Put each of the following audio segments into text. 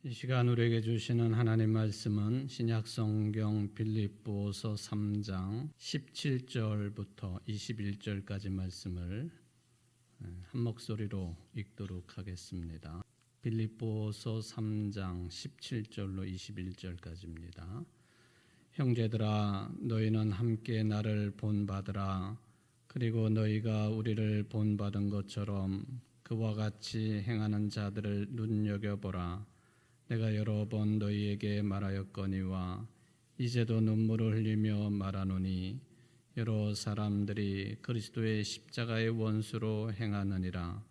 이 시간 우리에게 주시는 하나님 말씀은 신약성경 빌립보서 3장 17절부터 21절까지 말씀을 한 목소리로 읽도록 하겠습니다. 빌립보서 3장 17절로 21절까지입니다. 형제들아, 너희는 함께 나를 본받으라. 그리고 너희가 우리를 본받은 것처럼 그와 같이 행하는 자들을 눈여겨보라. 내가 여러 번 너희에게 말하였거니와 이제도 눈물을 흘리며 말하노니 여러 사람들이 그리스도의 십자가의 원수로 행하느니라.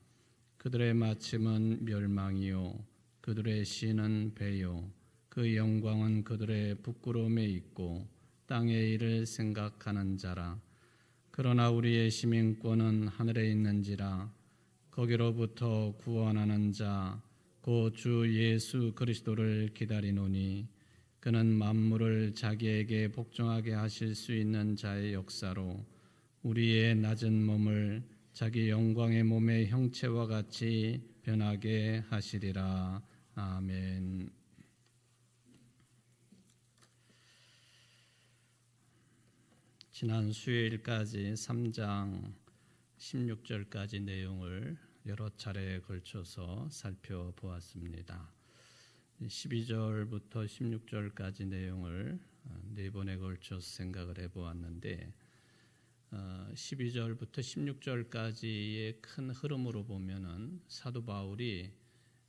그들의 마침은 멸망이요 그들의 시는 배요 그 영광은 그들의 부끄러움에 있고 땅의 일을 생각하는 자라. 그러나 우리의 시민권은 하늘에 있는지라. 거기로부터 구원하는 자 곧 주 예수 그리스도를 기다리노니 그는 만물을 자기에게 복종하게 하실 수 있는 자의 역사로 우리의 낮은 몸을 자기 영광의 몸의 형체와 같이 변하게 하시리라. 아멘. 지난 수요일까지 3장 16절까지 내용을 여러 차례에 걸쳐서 살펴보았습니다. 12절부터 16절까지 내용을 네 번에 걸쳐서 생각을 해보았는데 12절부터 16절까지의 큰 흐름으로 보면은 사도 바울이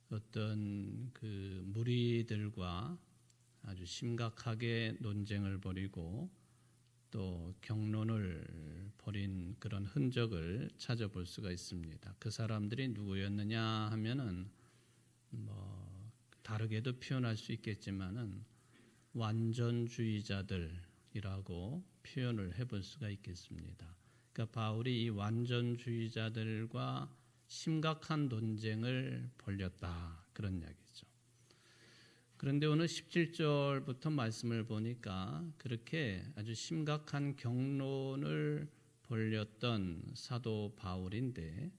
어떤 그 무리들과 아주 심각하게 논쟁을 벌이고 또 경론을 벌인 그런 흔적을 찾아볼 수가 있습니다. 그 사람들이 누구였느냐 하면은 다르게도 표현할 수 있겠지만은 완전주의자들이라고 표현을 해볼 수가 있겠습니다. 그러니까 바울이 이 완전주의자들과 심각한 논쟁을 벌였다, 그런 이야기죠. 그런데 오늘 17절부터 말씀을 보니까 그렇게 아주 심각한 경론을 벌였던 사도 바울인데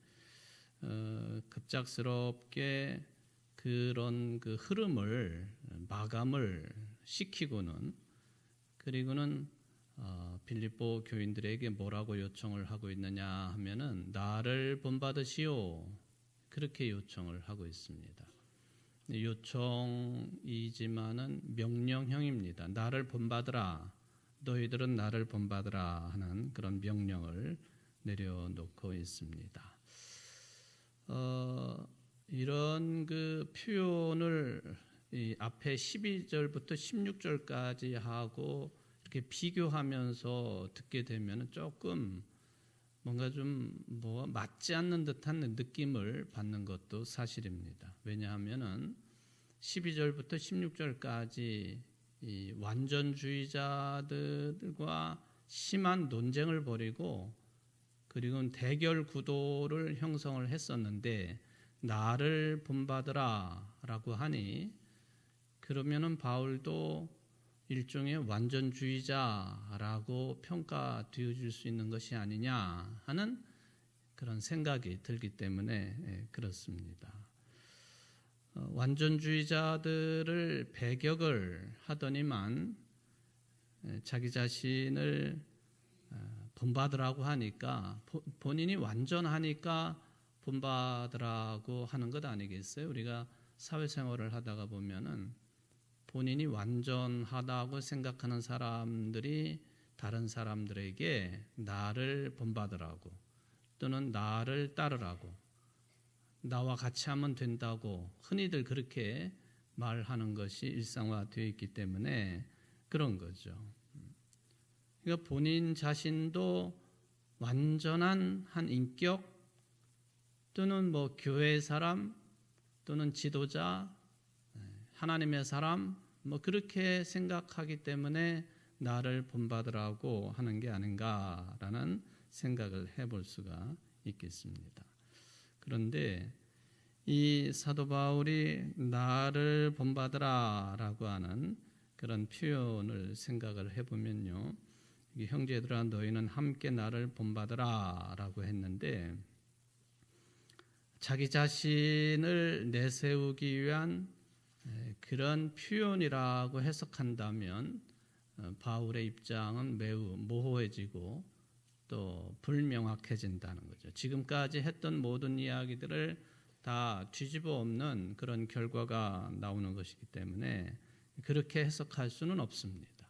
급작스럽게 그런 그 흐름을 마감을 시키고는 그리고는 빌립보 교인들에게 뭐라고 요청을 하고 있느냐 하면은 나를 본받으시오, 그렇게 요청을 하고 있습니다. 요청이지만은 명령형입니다. 나를 본받으라, 너희들은 나를 본받으라 하는 그런 명령을 내려놓고 있습니다. 이런 그 표현을 이 앞에 12절부터 16절까지 하고 이렇게 비교하면서 듣게 되면 조금 뭔가 좀 맞지 않는 듯한 느낌을 받는 것도 사실입니다. 왜냐하면은 12절부터 16절까지 이 완전주의자들과 심한 논쟁을 벌이고 그리고 대결 구도를 형성을 했었는데 나를 본받으라라고 하니 그러면은 바울도 일종의 완전주의자라고 평가되어질 수 있는 것이 아니냐 하는 그런 생각이 들기 때문에 그렇습니다. 완전주의자들을 배격을 하더니만 자기 자신을 본받으라고 하니까 본인이 완전하니까 본받으라고 하는 것 아니겠어요? 우리가 사회생활을 하다가 보면은 본인이 완전하다고 생각하는 사람들이 다른 사람들에게 나를 본받으라고 또는 나를 따르라고 나와 같이 하면 된다고 흔히들 그렇게 말하는 것이 일상화되어 있기 때문에 그런 거죠. 그러니까 본인 자신도 완전한 한 인격 또는 교회의 사람 또는 지도자 하나님의 사람 그렇게 생각하기 때문에 나를 본받으라고 하는 게 아닌가라는 생각을 해볼 수가 있겠습니다. 그런데 이 사도 바울이 나를 본받으라라고 하는 그런 표현을 생각을 해보면요, 형제들아 너희는 함께 나를 본받으라라고 했는데 자기 자신을 내세우기 위한 그런 표현이라고 해석한다면 바울의 입장은 매우 모호해지고 또 불명확해진다는 거죠. 지금까지 했던 모든 이야기들을 다 뒤집어 엎는 그런 결과가 나오는 것이기 때문에 그렇게 해석할 수는 없습니다.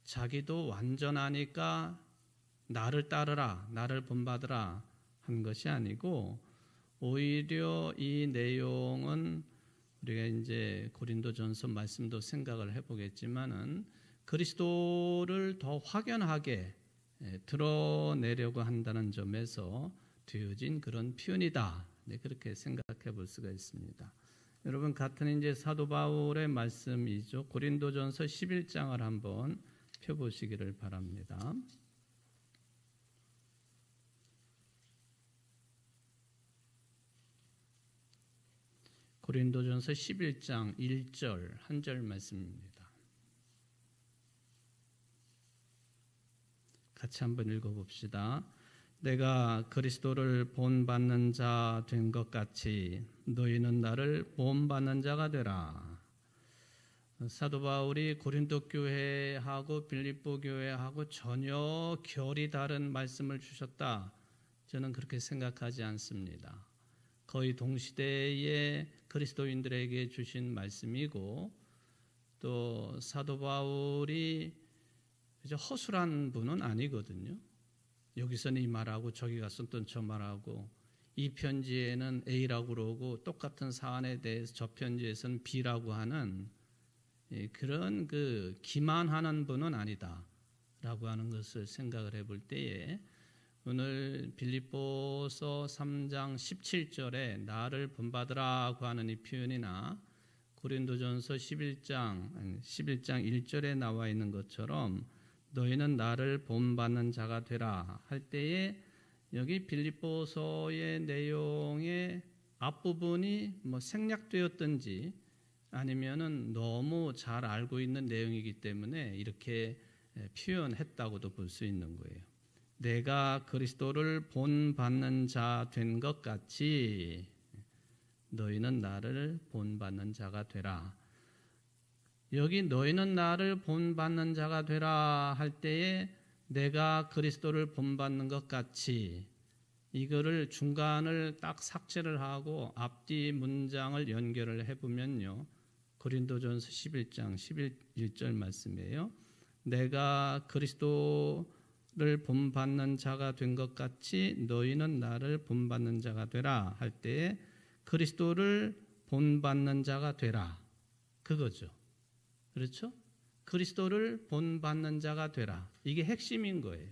자기도 완전하니까 나를 따르라, 나를 본받으라 한 것이 아니고 오히려 이 내용은 우리가 이제 고린도전서 말씀도 생각을 해보겠지만은 그리스도를 더 확연하게 드러내려고 한다는 점에서 되어진 그런 표현이다. 그렇게 생각해 볼 수가 있습니다. 여러분 같은 이제 사도 바울의 말씀이죠. 고린도전서 11장을 한번 펴보시기를 바랍니다. 고린도전서 11장 1절 한 절 말씀입니다. 같이 한번 읽어봅시다. 내가 그리스도를 본받는 자 된 것 같이 너희는 나를 본받는 자가 되라. 사도 바울이 고린도 교회하고 빌립보 교회하고 전혀 결이 다른 말씀을 주셨다. 저는 그렇게 생각하지 않습니다. 거의 동시대에 그리스도인들에게 주신 말씀이고 또 사도 바울이 허술한 분은 아니거든요. 여기서는 이 말하고 저기 가서는 또 저 말하고 이 편지에는 A라고 그러고 똑같은 사안에 대해서 저 편지에서는 B라고 하는 그런 그 기만하는 분은 아니다라고 하는 것을 생각을 해볼 때에 오늘 빌립보서 3장 17절에 나를 본받으라고 하는 이 표현이나 고린도전서 11장 1절에 나와 있는 것처럼 너희는 나를 본받는 자가 되라 할 때에 여기 빌립보서의 내용의 앞부분이 뭐 생략되었든지 아니면은 너무 잘 알고 있는 내용이기 때문에 이렇게 표현했다고도 볼 수 있는 거예요. 내가 그리스도를 본받는 자 된 것 같이 너희는 나를 본받는 자가 되라. 여기 너희는 나를 본받는 자가 되라 할 때에 내가 그리스도를 본받는 것 같이 이거를 중간을 딱 삭제를 하고 앞뒤 문장을 연결을 해보면요. 고린도전서 11장 11절 말씀이에요. 내가 그리스도를 본받는 자가 된 것 같이 너희는 나를 본받는 자가 되라 할 때에 그리스도를 본받는 자가 되라. 그거죠. 그렇죠? 그리스도를 본받는 자가 되라. 이게 핵심인 거예요.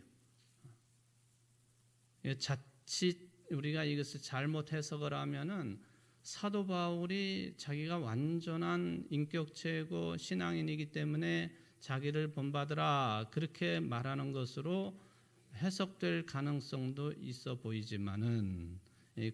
자칫 우리가 이것을 잘못 해석을 하면은 사도 바울이 자기가 완전한 인격체고 신앙인이기 때문에 자기를 본받으라 그렇게 말하는 것으로 해석될 가능성도 있어 보이지만은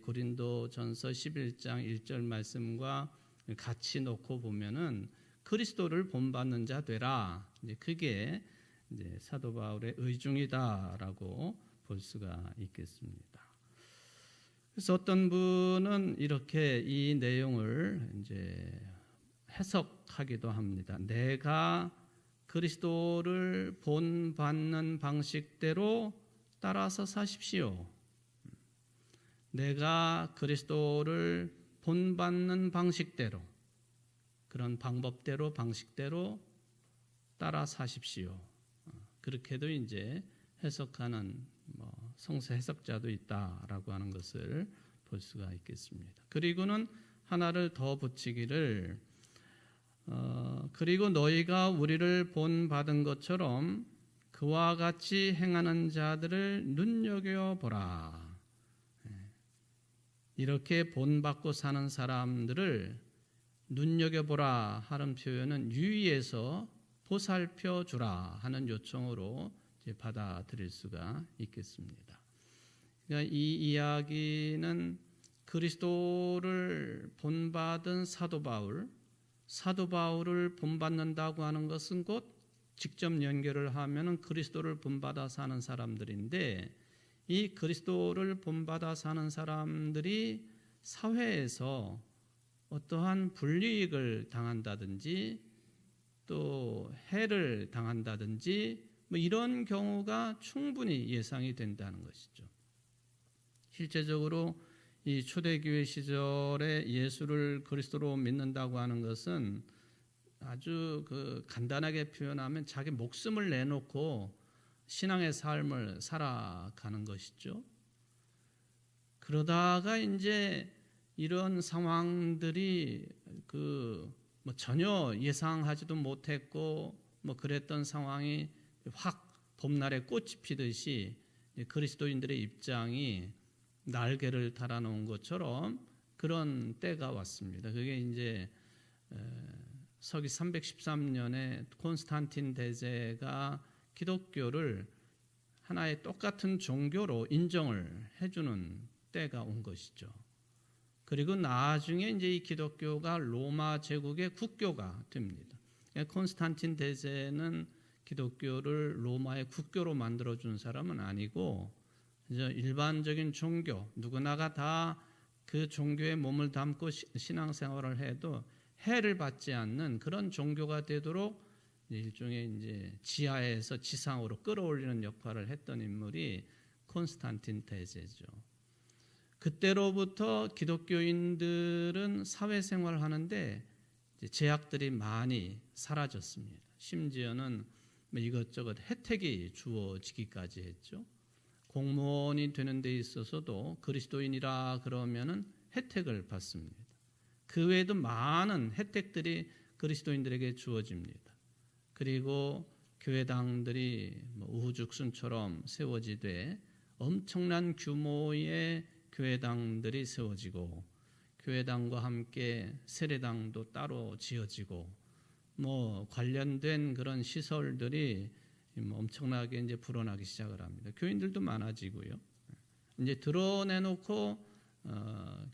고린도전서 11장 1절 말씀과 같이 놓고 보면은 그리스도를 본받는 자 되라. 그게 이제 사도 바울의 의중이다라고 볼 수가 있겠습니다. 그래서 어떤 분은 이렇게 이 내용을 이제 해석하기도 합니다. 내가 그리스도를 본받는 방식대로 따라서 사십시오. 내가 그리스도를 본받는 방식대로 그런 방법대로 방식대로 따라 사십시오. 그렇게도 이제 해석하는 성서 해석자도 있다라고 하는 것을 볼 수가 있겠습니다. 그리고는 하나를 더 붙이기를 그리고 너희가 우리를 본받은 것처럼 그와 같이 행하는 자들을 눈여겨보라. 이렇게 본받고 사는 사람들을 눈여겨보라 하는 표현은 유의해서 보살펴 주라 하는 요청으로 받아들일 수가 있겠습니다. 그러니까 이 이야기는 그리스도를 본받은 사도 바울을 본받는다고 하는 것은 곧 직접 연결을 하면은 그리스도를 본받아 사는 사람들인데 이 그리스도를 본받아 사는 사람들이 사회에서 어떠한 불이익을 당한다든지 또 해를 당한다든지 뭐 이런 경우가 충분히 예상이 된다는 것이죠. 실제적으로 이 초대교회 시절에 예수를 그리스도로 믿는다고 하는 것은 아주 간단하게 표현하면 자기 목숨을 내놓고 신앙의 삶을 살아가는 것이죠. 그러다가 이제 이런 상황들이 뭐 전혀 예상하지도 못했고 뭐 그랬던 상황이 확 봄날에 꽃이 피듯이 그리스도인들의 입장이 날개를 달아놓은 것처럼 그런 때가 왔습니다. 그게 이제 서기 313년에 콘스탄틴 대제가 기독교를 하나의 똑같은 종교로 인정을 해주는 때가 온 것이죠. 그리고 나중에 이제 이 기독교가 로마 제국의 국교가 됩니다. 콘스탄틴 대제는 기독교를 로마의 국교로 만들어준 사람은 아니고 일반적인 종교, 누구나가 다 그 종교에 몸을 담고 신앙생활을 해도 해를 받지 않는 그런 종교가 되도록 일종의 이제 지하에서 지상으로 끌어올리는 역할을 했던 인물이 콘스탄틴 대제죠. 그때로부터 기독교인들은 사회생활을 하는데 제약들이 많이 사라졌습니다. 심지어는 이것저것 혜택이 주어지기까지 했죠. 공무원이 되는 데 있어서도 그리스도인이라 그러면은 혜택을 받습니다. 그 외에도 많은 혜택들이 그리스도인들에게 주어집니다. 그리고 교회당들이 우후죽순처럼 세워지되 엄청난 규모의 교회당들이 세워지고 교회당과 함께 세례당도 따로 지어지고 뭐 관련된 그런 시설들이 엄청나게 이제 불어나기 시작을 합니다. 교인들도 많아지고요. 이제 드러내놓고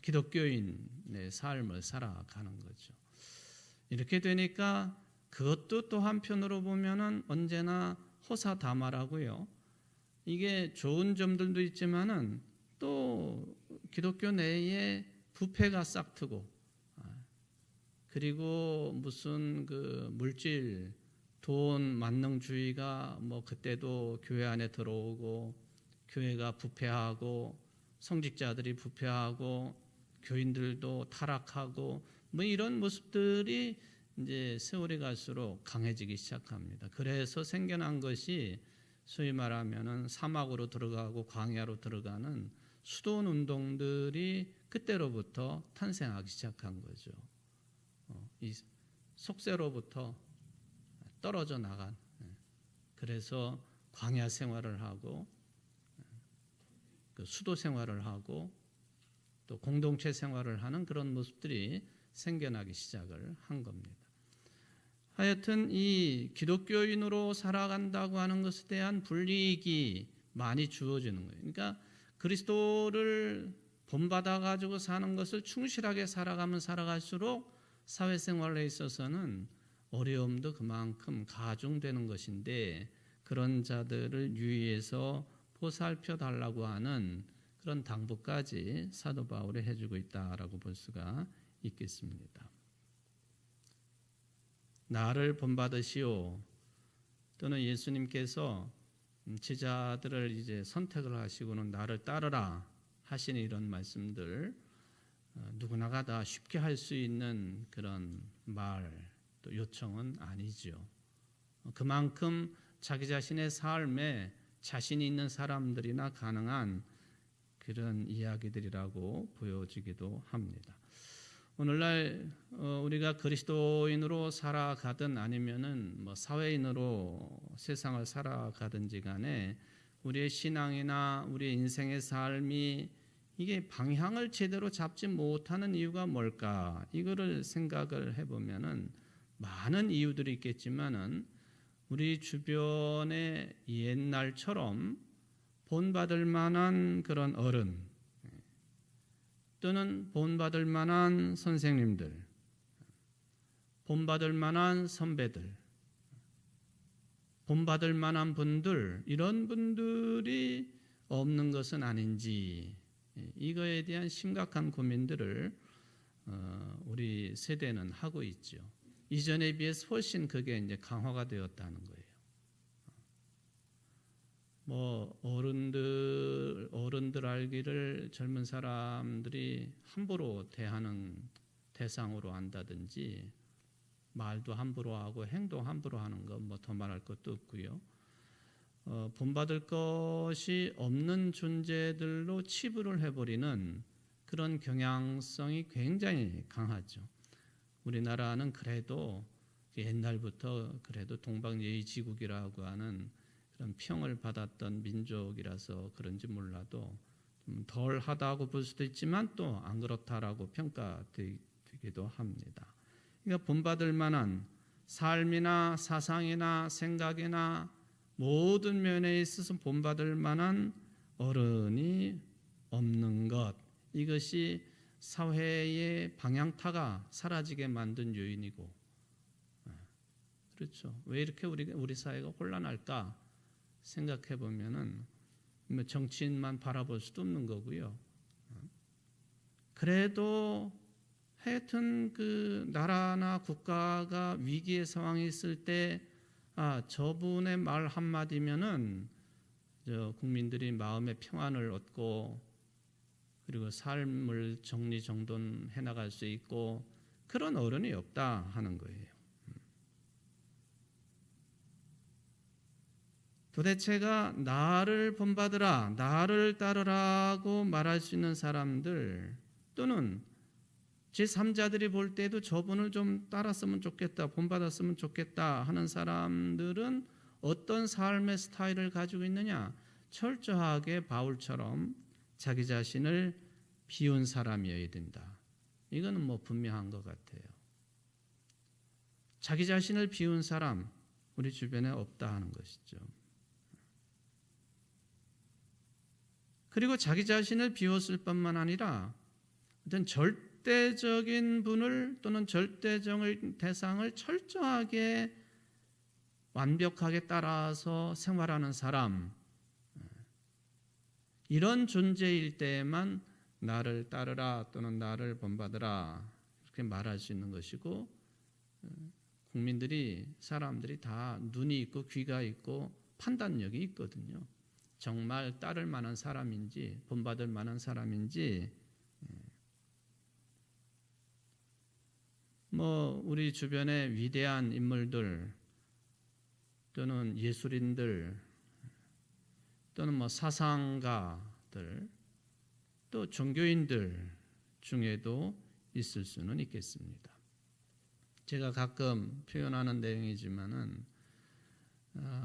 기독교인의 삶을 살아가는 거죠. 이렇게 되니까 그것도 또 한편으로 보면은 언제나 호사다마라고요. 이게 좋은 점들도 있지만은 또 기독교 내에 부패가 싹트고 그리고 무슨 물질 돈 만능주의가 뭐 그때도 교회 안에 들어오고 교회가 부패하고 성직자들이 부패하고 교인들도 타락하고 뭐 이런 모습들이 이제 세월이 갈수록 강해지기 시작합니다. 그래서 생겨난 것이 소위 말하면은 사막으로 들어가고 광야로 들어가는 수도원 운동들이 그때로부터 탄생하기 시작한 거죠. 이 속세로부터 떨어져 나간, 그래서 광야 생활을 하고 수도 생활을 하고 또 공동체 생활을 하는 그런 모습들이 생겨나기 시작을 한 겁니다. 하여튼 이 기독교인으로 살아간다고 하는 것에 대한 불이익이 많이 주어지는 거예요. 그러니까 그리스도를 본받아 가지고 사는 것을 충실하게 살아가면 살아갈수록 사회생활에 있어서는 어려움도 그만큼 가중되는 것인데 그런 자들을 유의해서 보살펴 달라고 하는 그런 당부까지 사도 바울이 해주고 있다라고 볼 수가 있겠습니다. 나를 본받으시오, 또는 예수님께서 제자들을 이제 선택을 하시고는 나를 따르라 하시는 이런 말씀들, 누구나가 다 쉽게 할 수 있는 그런 말 또 요청은 아니죠. 그만큼 자기 자신의 삶에 자신이 있는 사람들이나 가능한 그런 이야기들이라고 보여지기도 합니다. 오늘날 우리가 그리스도인으로 살아가든 아니면은 뭐 사회인으로 세상을 살아가든지 간에 우리의 신앙이나 우리의 인생의 삶이 이게 방향을 제대로 잡지 못하는 이유가 뭘까? 이거를 생각을 해보면은 많은 이유들이 있겠지만은 우리 주변에 옛날처럼 본받을 만한 그런 어른 또는 본받을 만한 선생님들, 본받을 만한 선배들, 본받을 만한 분들, 이런 분들이 없는 것은 아닌지, 이거에 대한 심각한 고민들을 우리 세대는 하고 있죠. 이전에 비해서 훨씬 그게 이제 강화가 되었다는 거예요. 뭐 어른들 알기를 젊은 사람들이 함부로 대하는 대상으로 한다든지 말도 함부로 하고 행동 함부로 하는 거 뭐 더 말할 것도 없고요. 본받을 것이 없는 존재들로 치부를 해버리는 그런 경향성이 굉장히 강하죠. 우리나라는 그래도 옛날부터 그래도 동방예의지국이라고 하는 그런 평을 받았던 민족이라서 그런지 몰라도 좀 덜하다고 볼 수도 있지만 또 안 그렇다라고 평가되기도 합니다. 그러니까 본받을 만한 삶이나 사상이나 생각이나 모든 면에 있어서 본받을 만한 어른이 없는 것, 이것이 사회의 방향타가 사라지게 만든 요인이고, 그렇죠. 왜 이렇게 우리 사회가 혼란할까 생각해 보면은 정치인만 바라볼 수도 없는 거고요. 그래도 하여튼 그 나라나 국가가 위기의 상황에 있을 때 저분의 말 한마디면은 국민들이 마음의 평안을 얻고 그리고 삶을 정리정돈해 나갈 수 있고 그런 어른이 없다 하는 거예요. 도대체가 나를 본받으라, 나를 따르라고 말할 수 있는 사람들 또는 제3자들이 볼 때도 저분을 좀 따랐으면 좋겠다, 본받았으면 좋겠다 하는 사람들은 어떤 삶의 스타일을 가지고 있느냐? 철저하게 바울처럼 자기 자신을 비운 사람이어야 된다. 이거는 뭐 분명한 것 같아요. 자기 자신을 비운 사람 우리 주변에 없다 하는 것이죠. 그리고 자기 자신을 비웠을 뿐만 아니라 어떤 절대적인 분을 또는 절대적인 대상을 철저하게 완벽하게 따라서 생활하는 사람, 이런 존재일 때에만 나를 따르라 또는 나를 본받으라 이렇게 말할 수 있는 것이고, 사람들이 다 눈이 있고 귀가 있고 판단력이 있거든요. 정말 따를 만한 사람인지 본받을 만한 사람인지. 뭐 우리 주변에 위대한 인물들 또는 예술인들 또는 뭐 사상가들 또 종교인들 중에도 있을 수는 있겠습니다. 제가 가끔 표현하는 내용이지만은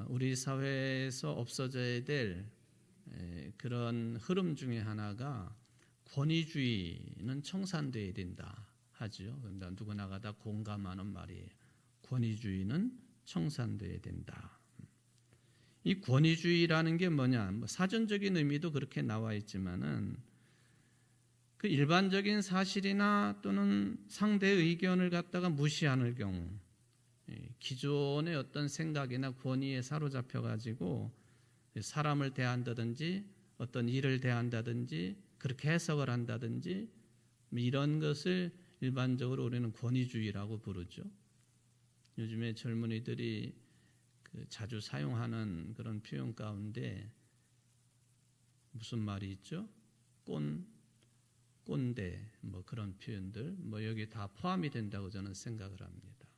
우리 사회에서 없어져야 될 그런 흐름 중에 하나가 권위주의는 청산돼야 된다 하죠. 그러니까 누구나가 다 공감하는 말이에요. 권위주의는 청산돼야 된다. 이 권위주의라는 게 뭐냐? 뭐 사전적인 의미도 그렇게 나와 있지만은 그 일반적인 사실이나 또는 상대의 의견을 갖다가 무시하는 경우, 기존의 어떤 생각이나 권위에 사로잡혀 가지고 사람을 대한다든지 어떤 일을 대한다든지 그렇게 해석을 한다든지 이런 것을 일반적으로 우리는 권위주의라고 부르죠. 요즘에 젊은이들이 자주 사용하는 그런 표현 가운데 무슨 말이 있죠? 꼰대 뭐 그런 표현들 뭐 여기 다 포함이 된다고 저는 생각을 합니다.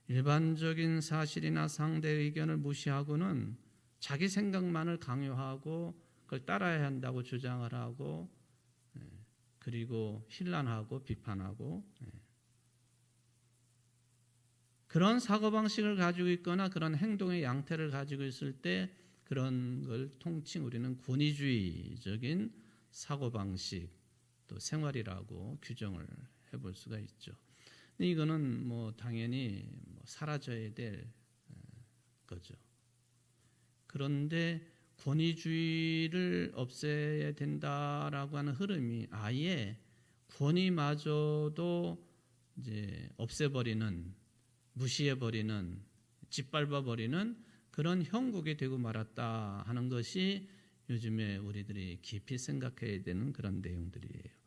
일반적인 사실이나 상대 의견을 무시하고는 자기 생각만을 강요하고 그걸 따라야 한다고 주장을 하고 그리고 신란하고 비판하고 그런 사고방식을 가지고 있거나 그런 행동의 양태를 가지고 있을 때 그런 걸 통칭 우리는 권위주의적인 사고방식 또 생활이라고 규정을 해볼 수가 있죠. 근데 이거는 뭐 당연히 사라져야 될 거죠. 그런데 권위주의를 없애야 된다라고 하는 흐름이 아예 권위마저도 이제 없애버리는, 무시해버리는, 짓밟아버리는 그런 형국이 되고 말았다 하는 것이 요즘에 우리들이 깊이 생각해야 되는 그런 내용들이에요.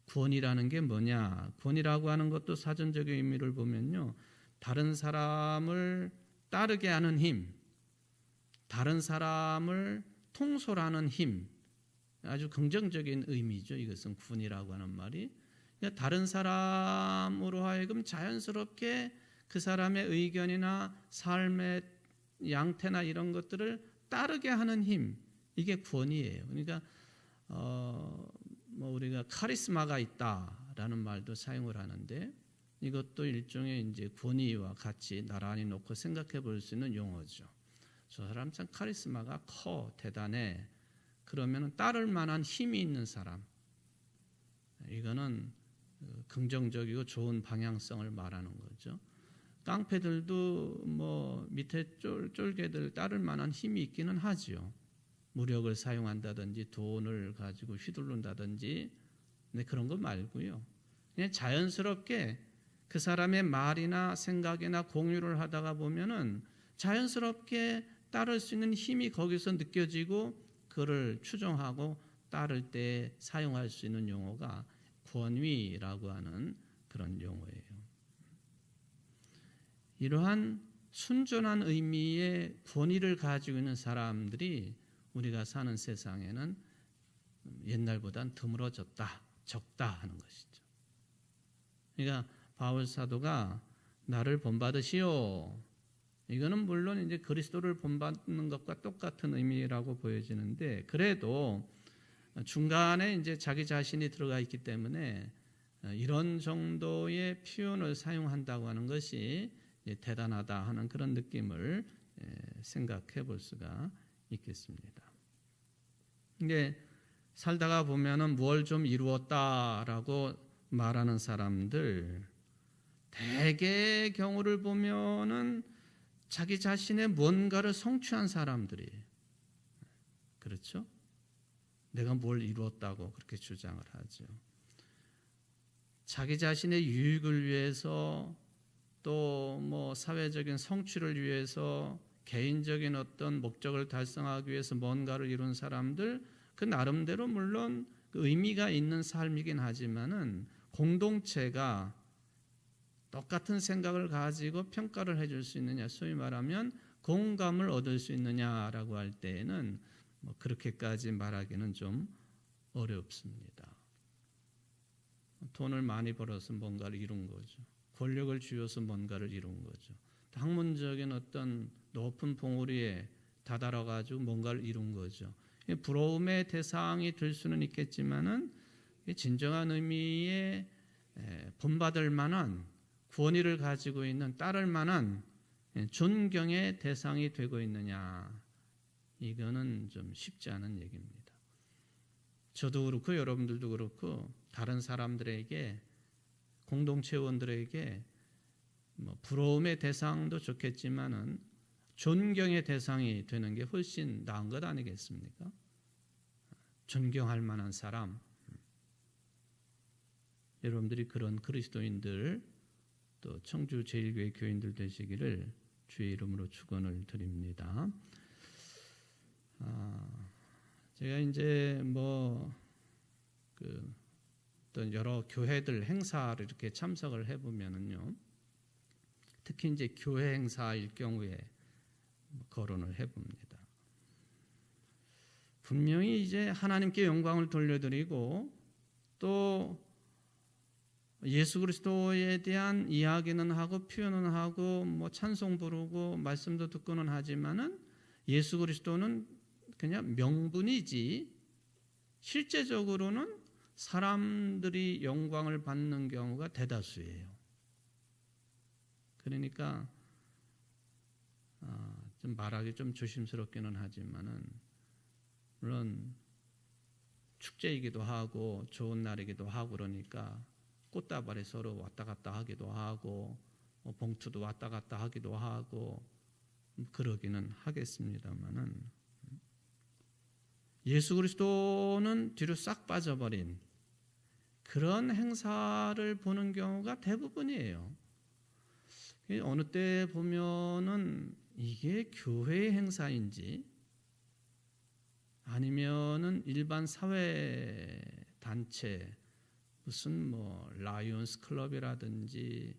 구원이라는 게 뭐냐? 구원이라고 하는 것도 사전적인 의미를 보면요, 다른 사람을 따르게 하는 힘, 다른 사람을 통솔하는 힘, 아주 긍정적인 의미죠. 이것은 구원이라고 하는 말이. 그러니까 다른 사람으로 하여금 자연스럽게 그 사람의 의견이나 삶의 양태나 이런 것들을 따르게 하는 힘, 이게 구원이에요. 그러니까 우리가 카리스마가 있다라는 말도 사용을 하는데, 이것도 일종의 이제 권위와 같이 나란히 놓고 생각해 볼 수 있는 용어죠. 저 사람 참 카리스마가 커, 대단해. 그러면 따를 만한 힘이 있는 사람. 이거는 긍정적이고 좋은 방향성을 말하는 거죠. 깡패들도 밑에 쫄개들 따를 만한 힘이 있기는 하지요. 무력을 사용한다든지 돈을 가지고 휘두른다든지. 근데 그런 거 말고요, 그냥 자연스럽게 그 사람의 말이나 생각이나 공유를 하다가 보면은 자연스럽게 따를 수 있는 힘이 거기서 느껴지고 그를 추종하고 따를 때 사용할 수 있는 용어가 권위라고 하는 그런 용어예요. 이러한 순전한 의미의 권위를 가지고 있는 사람들이 우리가 사는 세상에는 옛날보단 드물어졌다, 적다 하는 것이죠. 그러니까 바울 사도가 나를 본받으시오, 이거는 물론 이제 그리스도를 본받는 것과 똑같은 의미라고 보여지는데, 그래도 중간에 이제 자기 자신이 들어가 있기 때문에 이런 정도의 표현을 사용한다고 하는 것이 대단하다 하는 그런 느낌을 생각해 볼 수가 있겠습니다. 근데 살다가 보면은 뭘 좀 이루었다라고 말하는 사람들, 대개 경우를 보면은 자기 자신의 뭔가를 성취한 사람들이에요. 그렇죠? 내가 뭘 이루었다고 그렇게 주장을 하죠. 자기 자신의 유익을 위해서, 또 사회적인 성취를 위해서, 개인적인 어떤 목적을 달성하기 위해서 뭔가를 이룬 사람들, 그 나름대로 물론 의미가 있는 삶이긴 하지만은 공동체가 똑같은 생각을 가지고 평가를 해줄 수 있느냐, 소위 말하면 공감을 얻을 수 있느냐라고 할 때에는 그렇게까지 말하기는 좀 어렵습니다. 돈을 많이 벌어서 뭔가를 이룬 거죠. 권력을 쥐어서 뭔가를 이룬 거죠. 학문적인 어떤 높은 봉우리에 다다라 가지고 뭔가를 이룬 거죠. 부러움의 대상이 될 수는 있겠지만은 진정한 의미의 본받을 만한 권위를 가지고 있는, 따를 만한 존경의 대상이 되고 있느냐, 이거는 좀 쉽지 않은 얘기입니다. 저도 그렇고 여러분들도 그렇고 다른 사람들에게, 공동체원들에게 부러움의 대상도 좋겠지만은 존경의 대상이 되는 게 훨씬 나은 것 아니겠습니까? 존경할 만한 사람, 여러분들이 그런 그리스도인들, 또 청주 제일교회 교인들 되시기를 주의 이름으로 축원을 드립니다. 제가 이제 또 여러 교회들 행사를 이렇게 참석을 해보면은요, 특히 이제 교회 행사일 경우에 거론을 해봅니다. 분명히 이제 하나님께 영광을 돌려드리고 또 예수 그리스도에 대한 이야기는 하고 표현은 하고 찬송 부르고 말씀도 듣고는 하지만은 예수 그리스도는 그냥 명분이지 실제적으로는 사람들이 영광을 받는 경우가 대다수예요. 그러니까 좀 말하기 좀 조심스럽기는 하지만은 물론 축제이기도 하고 좋은 날이기도 하고 그러니까 꽃다발이 서로 왔다 갔다 하기도 하고 봉투도 왔다 갔다 하기도 하고 그러기는 하겠습니다만은 예수 그리스도는 뒤로 싹 빠져버린 그런 행사를 보는 경우가 대부분이에요. 어느 때 보면은 이게 교회의 행사인지 아니면은 일반 사회 단체 무슨 뭐 라이온스 클럽이라든지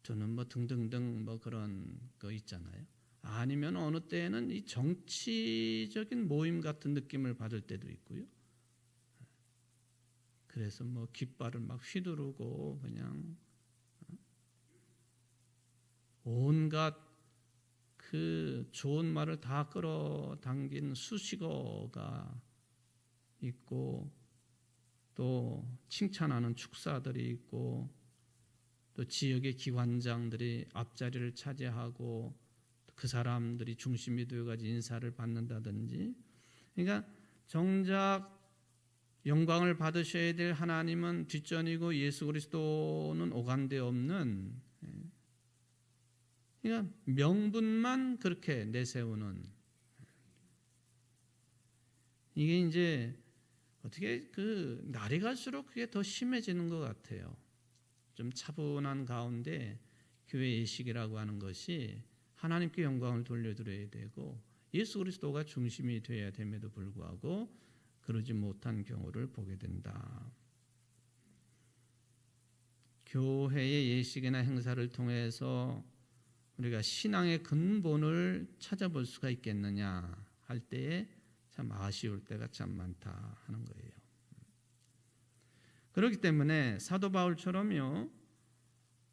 저는 뭐 등등등 뭐 그런 거 있잖아요. 아니면 어느 때에는 이 정치적인 모임 같은 느낌을 받을 때도 있고요. 그래서 뭐 깃발을 막 휘두르고 그냥 온갖 그 좋은 말을 다 끌어당긴 수식어가 있고 또 칭찬하는 축사들이 있고 또 지역의 기관장들이 앞자리를 차지하고 그 사람들이 중심이 되어가지고 인사를 받는다든지. 그러니까 정작 영광을 받으셔야 될 하나님은 뒷전이고 예수 그리스도는 오간데 없는, 그러니까 명분만 그렇게 내세우는, 이게 이제 어떻게 그 날이 갈수록 그게 더 심해지는 것 같아요. 좀 차분한 가운데 교회 예식이라고 하는 것이 하나님께 영광을 돌려드려야 되고 예수 그리스도가 중심이 되어야 됨에도 불구하고 그러지 못한 경우를 보게 된다. 교회의 예식이나 행사를 통해서 우리가 신앙의 근본을 찾아볼 수가 있겠느냐 할 때에 참 아쉬울 때가 참 많다 하는 거예요. 그렇기 때문에 사도 바울처럼요,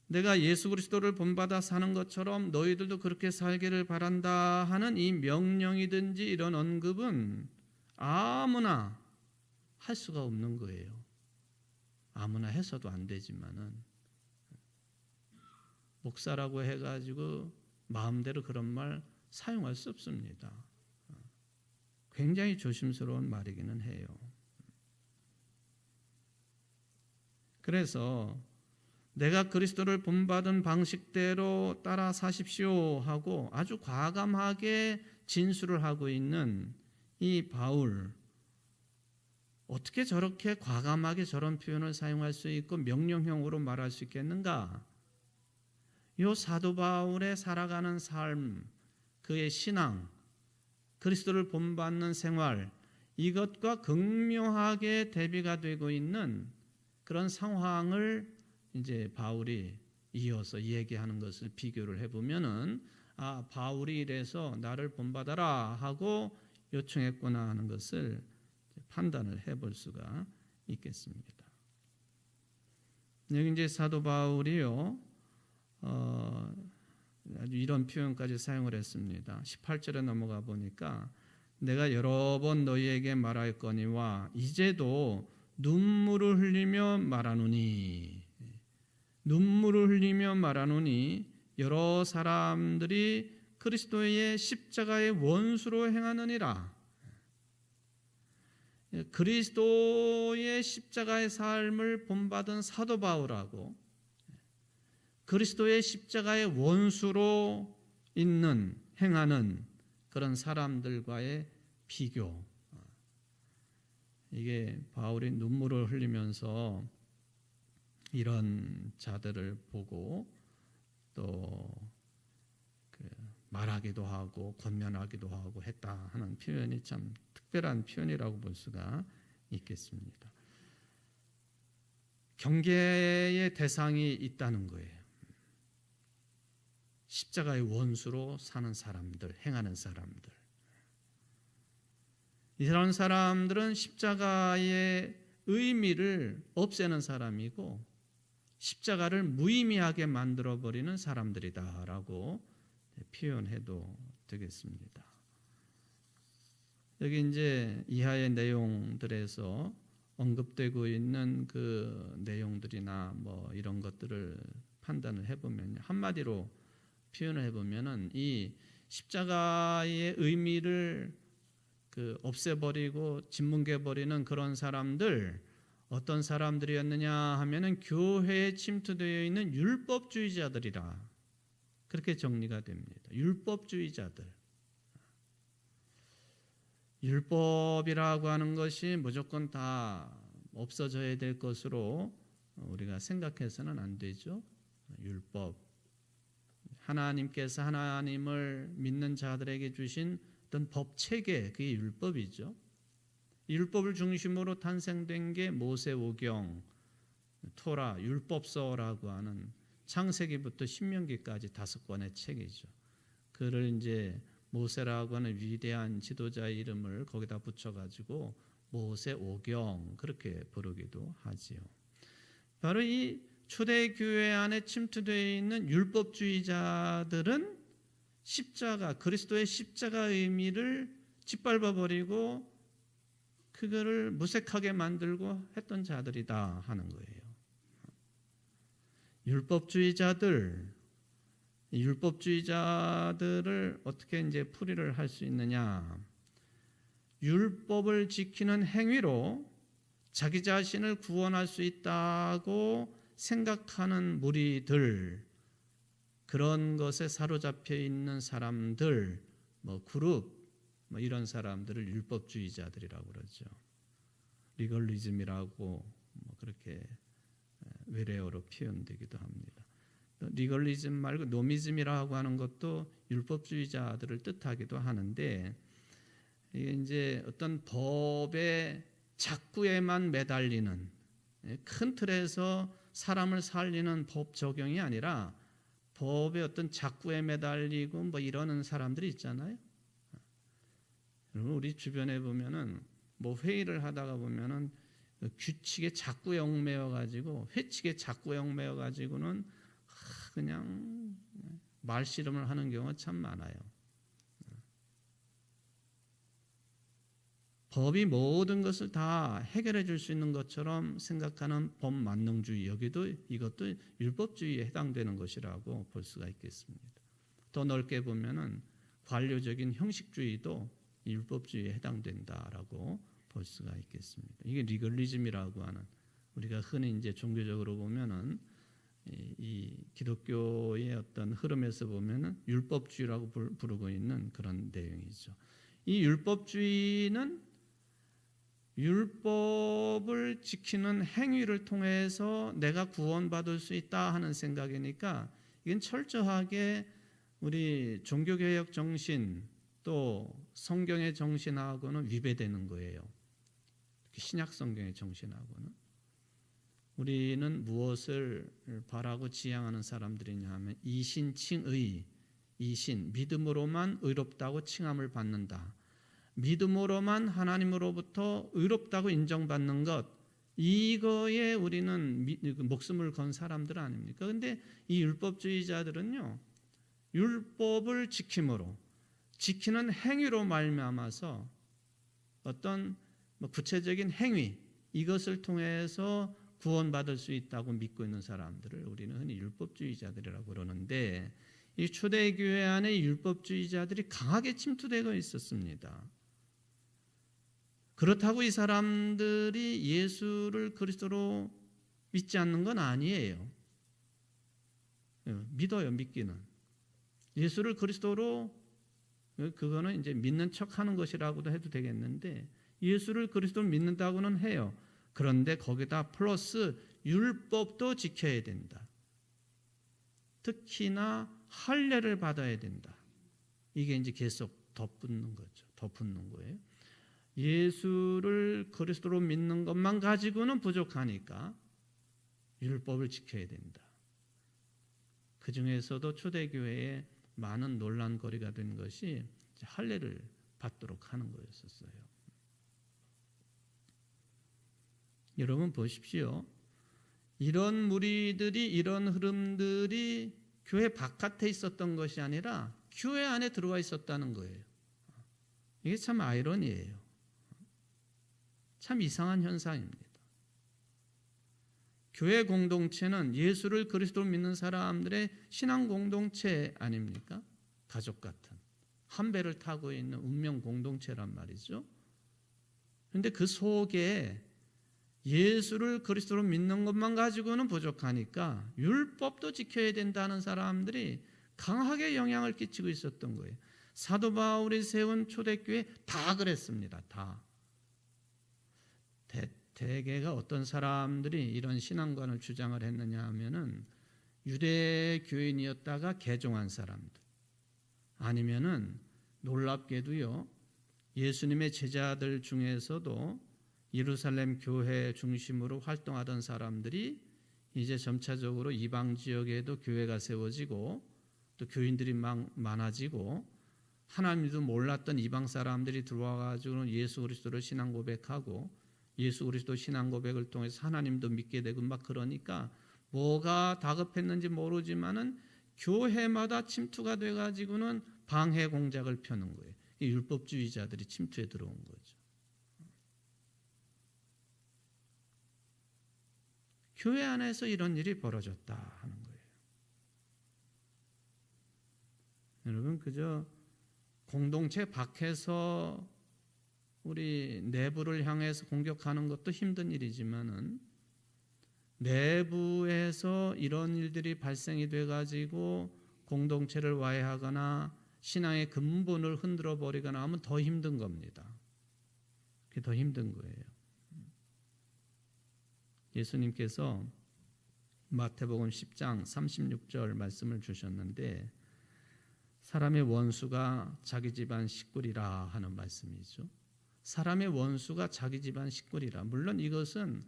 내가 예수 그리스도를 본받아 사는 것처럼 너희들도 그렇게 살기를 바란다 하는 이 명령이든지 이런 언급은 아무나 할 수가 없는 거예요. 아무나 해서도 안 되지만은 목사라고 해가지고 마음대로 그런 말 사용할 수 없습니다. 굉장히 조심스러운 말이기는 해요. 그래서 내가 그리스도를 본받은 방식대로 따라 사십시오 하고 아주 과감하게 진술을 하고 있는 이 바울, 어떻게 저렇게 과감하게 저런 표현을 사용할 수 있고 명령형으로 말할 수 있겠는가? 이 사도 바울의 살아가는 삶, 그의 신앙, 그리스도를 본받는 생활, 이것과 극명하게 대비가 되고 있는 그런 상황을 이제 바울이 이어서 얘기하는 것을 비교를 해보면은 아, 바울이 이래서 나를 본받아라 하고 요청했구나 하는 것을 판단을 해볼 수가 있겠습니다. 여기 이제 사도 바울이요, 아주 이런 표현까지 사용을 했습니다. 18절에 넘어가 보니까 내가 여러 번 너희에게 말하였거니와 이제도 눈물을 흘리며 말하노니, 눈물을 흘리며 말하노니 여러 사람들이 그리스도의 십자가의 원수로 행하느니라. 그리스도의 십자가의 삶을 본받은 사도 바울하고 그리스도의 십자가의 원수로 있는 행하는 그런 사람들과의 비교, 이게 바울이 눈물을 흘리면서 이런 자들을 보고 또 말하기도 하고 권면하기도 하고 했다 하는 표현이 참 특별한 표현이라고 볼 수가 있겠습니다. 경계의 대상이 있다는 거예요. 십자가의 원수로 사는 사람들, 행하는 사람들. 이런 사람들은 십자가의 의미를 없애는 사람이고 십자가를 무의미하게 만들어버리는 사람들이다라고 표현해도 되겠습니다. 여기 이제 이하의 내용들에서 언급되고 있는 그 내용들이나 뭐 이런 것들을 판단을 해보면 한마디로 표현을 해보면은 이 십자가의 의미를 없애버리고 짓뭉개버리는 그런 사람들, 어떤 사람들이었느냐 하면은 교회에 침투되어 있는 율법주의자들이라 그렇게 정리가 됩니다. 율법주의자들. 율법이라고 하는 것이 무조건 다 없어져야 될 것으로 우리가 생각해서는 안 되죠. 율법. 하나님께서 하나님을 믿는 자들에게 주신 어떤 법 체계, 그게 율법이죠. 율법을 중심으로 탄생된 게 모세오경, 토라 율법서라고 하는 창세기부터 신명기까지 5권의 책이죠. 그를 이제 모세라고 하는 위대한 지도자의 이름을 거기다 붙여가지고 모세오경 그렇게 부르기도 하지요. 바로 이 초대교회 안에 침투되어 있는 율법주의자들은 십자가, 그리스도의 십자가 의미를 짓밟아버리고 그거를 무색하게 만들고 했던 자들이다 하는 거예요. 율법주의자들을 어떻게 이제 풀이를 할 수 있느냐? 율법을 지키는 행위로 자기 자신을 구원할 수 있다고 생각하는 무리들, 그런 것에 사로잡혀 있는 사람들, 그룹, 이런 사람들을 율법주의자들이라고 그러죠. 리걸리즘이라고 그렇게 외래어로 표현되기도 합니다. 리걸리즘 말고 노미즘이라고 하는 것도 율법주의자들을 뜻하기도 하는데, 이게 이제 어떤 법의 작구에만 매달리는, 큰 틀에서 사람을 살리는 법 적용이 아니라 법의 어떤 작구에 매달리고 이러는 사람들이 있잖아요. 여러분, 우리 주변에 보면은 회의를 하다가 보면은 규칙에 자꾸 얽매여 가지고, 회칙에 자꾸 얽매여 가지고는 그냥 말씨름을 하는 경우가 참 많아요. 법이 모든 것을 다 해결해 줄 수 있는 것처럼 생각하는 법만능주의, 이것도 율법주의에 해당되는 것이라고 볼 수가 있겠습니다. 더 넓게 보면은 관료적인 형식주의도 율법주의에 해당된다라고 볼 수가 있겠습니다. 이게 리걸리즘이라고 하는, 우리가 흔히 이제 종교적으로 보면은 이 기독교의 어떤 흐름에서 보면은 율법주의라고 부르고 있는 그런 내용이죠. 이 율법주의는 율법을 지키는 행위를 통해서 내가 구원받을 수 있다 하는 생각이니까, 이건 철저하게 우리 종교개혁 정신 또 성경의 정신하고는 위배되는 거예요. 신약 성경의 정신하고는. 우리는 무엇을 바라고 지향하는 사람들이냐 하면 이신칭의, 이신, 믿음으로만 의롭다고 칭함을 받는다. 믿음으로만 하나님으로부터 의롭다고 인정받는 것, 이거에 우리는 목숨을 건 사람들 아닙니까? 그런데 이 율법주의자들은요, 율법을 지키는 행위로 말미암아서 어떤 구체적인 행위, 이것을 통해서 구원받을 수 있다고 믿고 있는 사람들을 우리는 흔히 율법주의자들이라고 그러는데, 이 초대교회 안에 율법주의자들이 강하게 침투되고 있었습니다. 그렇다고 이 사람들이 예수를 그리스도로 믿지 않는 건 아니에요. 믿어요, 믿기는. 예수를 그리스도로, 그거는 이제 믿는 척 하는 것이라고도 해도 되겠는데, 예수를 그리스도로 믿는다고는 해요. 그런데 거기다 플러스 율법도 지켜야 된다. 특히나 할례를 받아야 된다. 이게 이제 계속 덧붙는 거죠. 덧붙는 거예요. 예수를 그리스도로 믿는 것만 가지고는 부족하니까 율법을 지켜야 된다. 그 중에서도 초대교회에 많은 논란거리가 된 것이 할례를 받도록 하는 거였었어요. 여러분 보십시오. 이런 무리들이, 이런 흐름들이 교회 바깥에 있었던 것이 아니라 교회 안에 들어와 있었다는 거예요. 이게 참 아이러니예요. 참 이상한 현상입니다. 교회 공동체는 예수를 그리스도로 믿는 사람들의 신앙 공동체 아닙니까? 가족 같은 한 배를 타고 있는 운명 공동체란 말이죠. 그런데 그 속에 예수를 그리스도로 믿는 것만 가지고는 부족하니까 율법도 지켜야 된다는 사람들이 강하게 영향을 끼치고 있었던 거예요. 사도 바울이 세운 초대교회 다 그랬습니다. 다. 대개가 어떤 사람들이 이런 신앙관을 주장을 했느냐 하면은 유대 교인이었다가 개종한 사람들, 아니면은 놀랍게도요, 예수님의 제자들 중에서도 예루살렘 교회 중심으로 활동하던 사람들이 이제 점차적으로 이방 지역에도 교회가 세워지고 또 교인들이 많아지고 하나님도 몰랐던 이방 사람들이 들어와가지고 예수 그리스도를 신앙 고백하고 예수 그리스도 신앙 고백을 통해서 하나님도 믿게 되고 막 그러니까 뭐가 다급했는지 모르지만은 교회마다 침투가 돼가지고는 방해 공작을 펴는 거예요. 율법주의자들이 침투해 들어온 거죠. 교회 안에서 이런 일이 벌어졌다 하는 거예요. 여러분 그저 공동체 밖에서 우리 내부를 향해서 공격하는 것도 힘든 일이지만은 내부에서 이런 일들이 발생이 돼가지고 공동체를 와해하거나 신앙의 근본을 흔들어 버리거나 하면 더 힘든 겁니다. 그게 더 힘든 거예요. 예수님께서 마태복음 10장 36절 말씀을 주셨는데 사람의 원수가 자기 집안 식구리라 하는 말씀이죠. 사람의 원수가 자기 집안 식구리라. 물론 이것은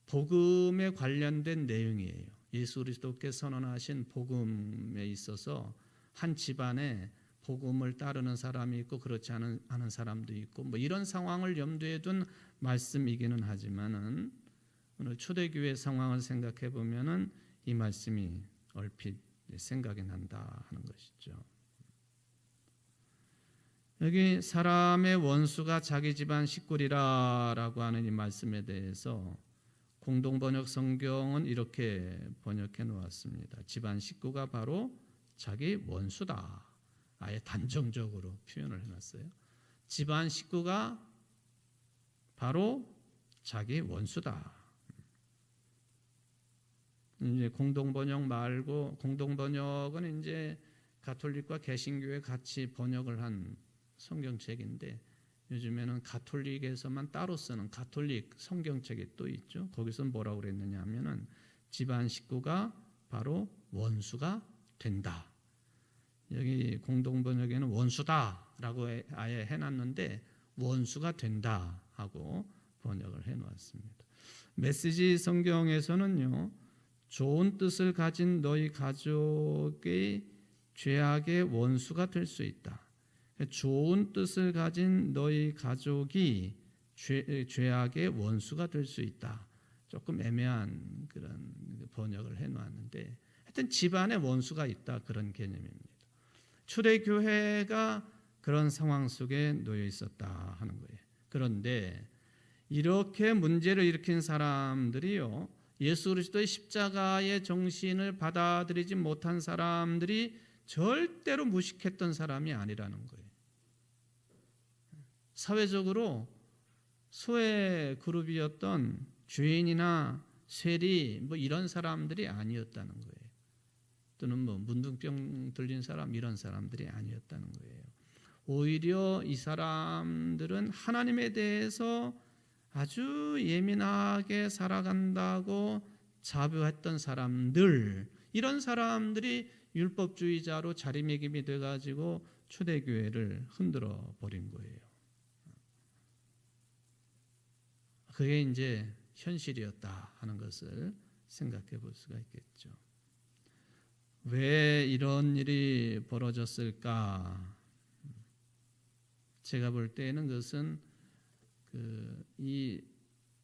복음에 관련된 내용이에요. 예수 그리스도께서 선언하신 복음에 있어서 한 집안에 복음을 따르는 사람이 있고 그렇지 않은 사람도 있고 뭐 이런 상황을 염두에 둔 말씀이기는 하지만은 오늘 초대교회 상황을 생각해 보면은 이 말씀이 얼핏 생각이 난다 하는 것이죠. 여기 사람의 원수가 자기 집안 식구리라라고 하는 이 말씀에 대해서 공동번역 성경은 이렇게 번역해 놓았습니다. 집안 식구가 바로 자기 원수다. 아예 단정적으로 표현을 해놨어요. 집안 식구가 바로 자기 원수다. 이제 공동번역 말고 공동번역은 이제 가톨릭과 개신교회 같이 번역을 한 성경책인데 요즘에는 가톨릭에서만 따로 쓰는 가톨릭 성경책이 또 있죠. 거기서 뭐라고 그랬느냐 하면은 집안 식구가 바로 원수가 된다. 여기 공동번역에는 원수다라고 아예 해놨는데 원수가 된다 하고 번역을 해놓았습니다. 메시지 성경에서는요. 좋은 뜻을 가진 너희 가족의 죄악의 원수가 될 수 있다. 좋은 뜻을 가진 너희 가족이 죄악의 원수가 될 수 있다. 조금 애매한 그런 번역을 해놓았는데 하여튼 집안에 원수가 있다 그런 개념입니다. 초대교회가 그런 상황 속에 놓여 있었다 하는 거예요. 그런데 이렇게 문제를 일으킨 사람들이요. 예수 그리스도의 십자가의 정신을 받아들이지 못한 사람들이 절대로 무식했던 사람이 아니라는 거예요. 사회적으로 소외 그룹이었던 죄인이나 쇠리 뭐 이런 사람들이 아니었다는 거예요. 또는 뭐 문둥병 들린 사람 이런 사람들이 아니었다는 거예요. 오히려 이 사람들은 하나님에 대해서 아주 예민하게 살아간다고 자부했던 사람들, 이런 사람들이 율법주의자로 자리매김이 돼가지고 초대교회를 흔들어 버린 거예요. 그게 이제 현실이었다 하는 것을 생각해 볼 수가 있겠죠. 왜 이런 일이 벌어졌을까? 제가 볼 때는 그것은 이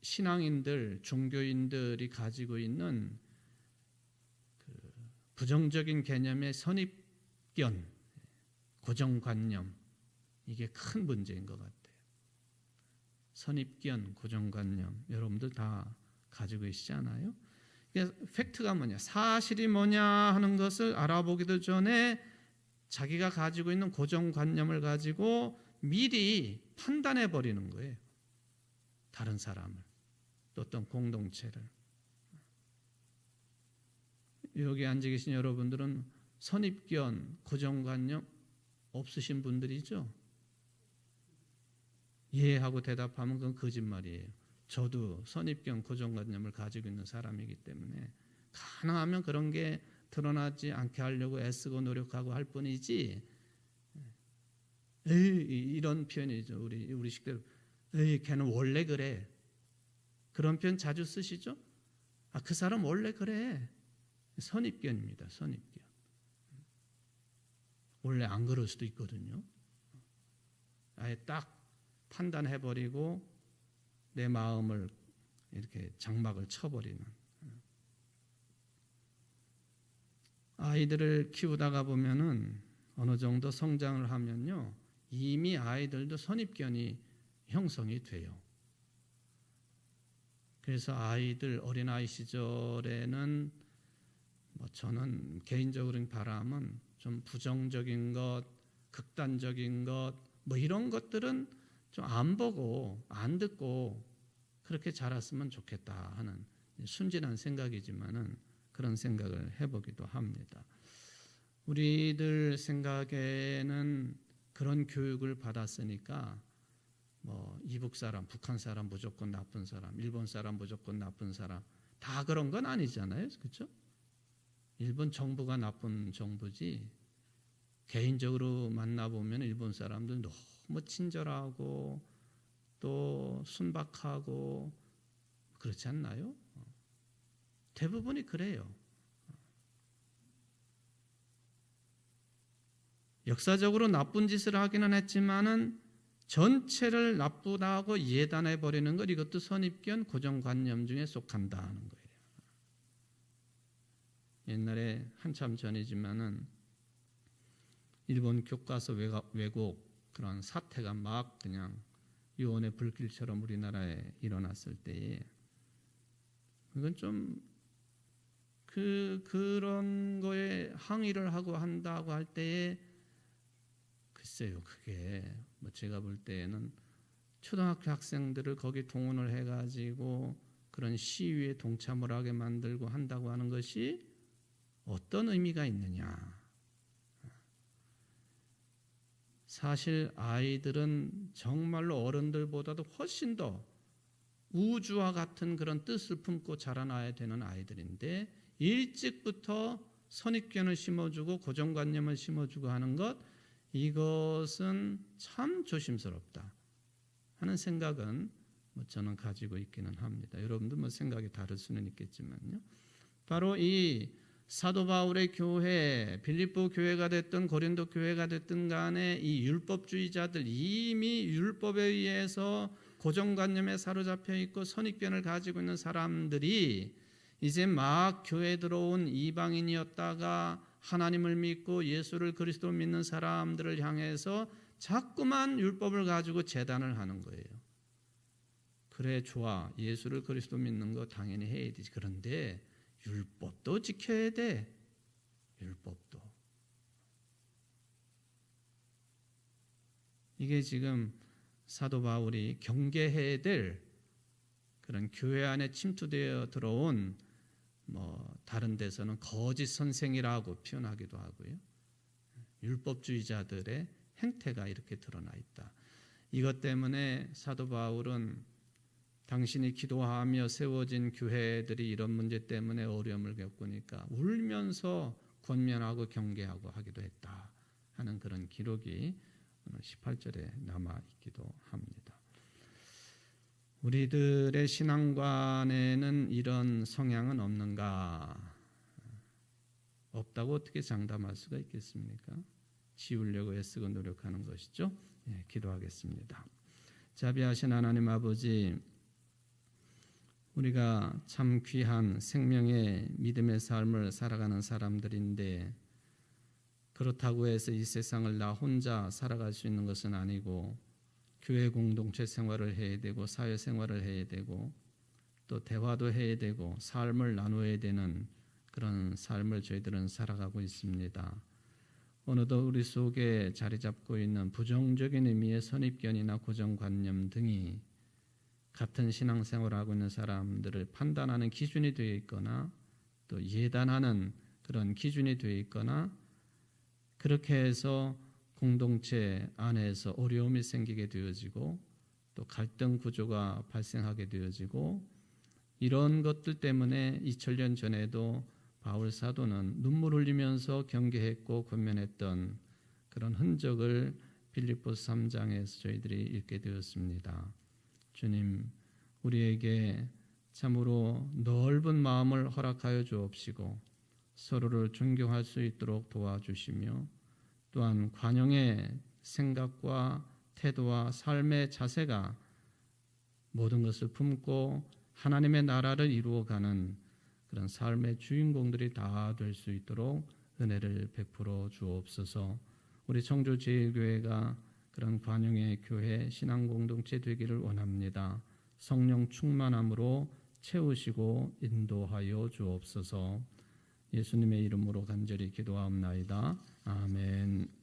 신앙인들, 종교인들이 가지고 있는 부정적인 개념의 선입견, 고정관념, 이게 큰 문제인 것 같아요. 선입견, 고정관념, 여러분들 다 가지고 계시지 않아요? 팩트가 뭐냐, 사실이 뭐냐 하는 것을 알아보기도 전에 자기가 가지고 있는 고정관념을 가지고 미리 판단해 버리는 거예요. 다른 사람을, 또 어떤 공동체를. 여기 앉아 계신 여러분들은 선입견, 고정관념 없으신 분들이죠? 예 하고 대답하면 그건 거짓말이에요. 저도 선입견, 고정관념을 가지고 있는 사람이기 때문에 가능하면 그런 게 드러나지 않게 하려고 애쓰고 노력하고 할 뿐이지, 이런 표현이죠. 우리 식대로, 걔는 원래 그래. 그런 표현 자주 쓰시죠? 그 사람 원래 그래. 선입견입니다. 선입견. 원래 안 그럴 수도 있거든요. 아예 딱 판단해버리고 내 마음을 이렇게 장막을 쳐버리는. 아이들을 키우다가 보면은 어느 정도 성장을 하면요, 이미 아이들도 선입견이 형성이 돼요. 그래서 아이들 어린아이 시절에는 저는 개인적으로 바람은 좀 부정적인 것, 극단적인 것, 이런 것들은 좀 안 보고 안 듣고 그렇게 자랐으면 좋겠다 하는 순진한 생각이지만은 그런 생각을 해보기도 합니다. 우리들 생각에는 그런 교육을 받았으니까 이북 사람, 북한 사람 무조건 나쁜 사람, 일본 사람 무조건 나쁜 사람, 다 그런 건 아니잖아요, 그렇죠? 일본 정부가 나쁜 정부지. 개인적으로 만나보면 일본 사람들 너무 친절하고 또 순박하고 그렇지 않나요? 대부분이 그래요. 역사적으로 나쁜 짓을 하기는 했지만은 전체를 나쁘다고 예단해 버리는 것, 이것도 선입견, 고정관념 중에 속한다는 거예요. 옛날에 한참 전이지만은 일본 교과서 왜곡 그런 사태가 막 그냥 유언의 불길처럼 우리나라에 일어났을 때에 이건 좀 그런 거에 항의를 하고 한다고 할 때에 글쎄요, 그게 제가 볼 때에는 초등학교 학생들을 거기 동원을 해가지고 그런 시위에 동참을 하게 만들고 한다고 하는 것이 어떤 의미가 있느냐. 사실 아이들은 정말로 어른들보다도 훨씬 더 우주와 같은 그런 뜻을 품고 자라나야 되는 아이들인데 일찍부터 선입견을 심어주고 고정관념을 심어주고 하는 것, 이것은 참 조심스럽다 하는 생각은 저는 가지고 있기는 합니다. 여러분들 생각이 다를 수는 있겠지만요. 바로 이 사도 바울의 교회, 빌립보 교회가 됐든 고린도 교회가 됐든 간에 이 율법주의자들, 이미 율법에 의해서 고정관념에 사로잡혀 있고 선입견을 가지고 있는 사람들이 이제 막 교회에 들어온 이방인이었다가 하나님을 믿고 예수를 그리스도 믿는 사람들을 향해서 자꾸만 율법을 가지고 제단을 하는 거예요. 그래, 좋아, 예수를 그리스도 믿는 거 당연히 해야 되지. 그런데 율법도 지켜야 돼. 율법도. 이게 지금 사도 바울이 경계해야 될 그런 교회 안에 침투되어 들어온 다른 데서는 거짓 선생이라고 표현하기도 하고요. 율법주의자들의 행태가 이렇게 드러나 있다. 이것 때문에 사도 바울은 당신이 기도하며 세워진 교회들이 이런 문제 때문에 어려움을 겪으니까 울면서 권면하고 경계하고 하기도 했다 하는 그런 기록이 18절에 남아있기도 합니다. 우리들의 신앙관에는 이런 성향은 없는가? 없다고 어떻게 장담할 수가 있겠습니까? 지우려고 애쓰고 노력하는 것이죠. 기도하겠습니다. 자비하신 하나님 아버지, 우리가 참 귀한 생명의 믿음의 삶을 살아가는 사람들인데 그렇다고 해서 이 세상을 나 혼자 살아갈 수 있는 것은 아니고 교회 공동체 생활을 해야 되고 사회생활을 해야 되고 또 대화도 해야 되고 삶을 나누어야 되는 그런 삶을 저희들은 살아가고 있습니다. 어느덧 우리 속에 자리 잡고 있는 부정적인 의미의 선입견이나 고정관념 등이 같은 신앙생활을 하고 있는 사람들을 판단하는 기준이 되어 있거나 또 예단하는 그런 기준이 되어 있거나 그렇게 해서 공동체 안에서 어려움이 생기게 되어지고 또 갈등 구조가 발생하게 되어지고 이런 것들 때문에 2000년 전에도 바울 사도는 눈물 흘리면서 경계했고 권면했던 그런 흔적을 빌립보서 3장에서 저희들이 읽게 되었습니다. 주님, 우리에게 참으로 넓은 마음을 허락하여 주옵시고 서로를 존경할 수 있도록 도와주시며 또한 관용의 생각과 태도와 삶의 자세가 모든 것을 품고 하나님의 나라를 이루어가는 그런 삶의 주인공들이 다 될 수 있도록 은혜를 베풀어 주옵소서. 우리 청주제일교회가 그런 관용의 교회 신앙 공동체 되기를 원합니다. 성령 충만함으로 채우시고 인도하여 주옵소서. 예수님의 이름으로 간절히 기도하옵나이다. 아멘.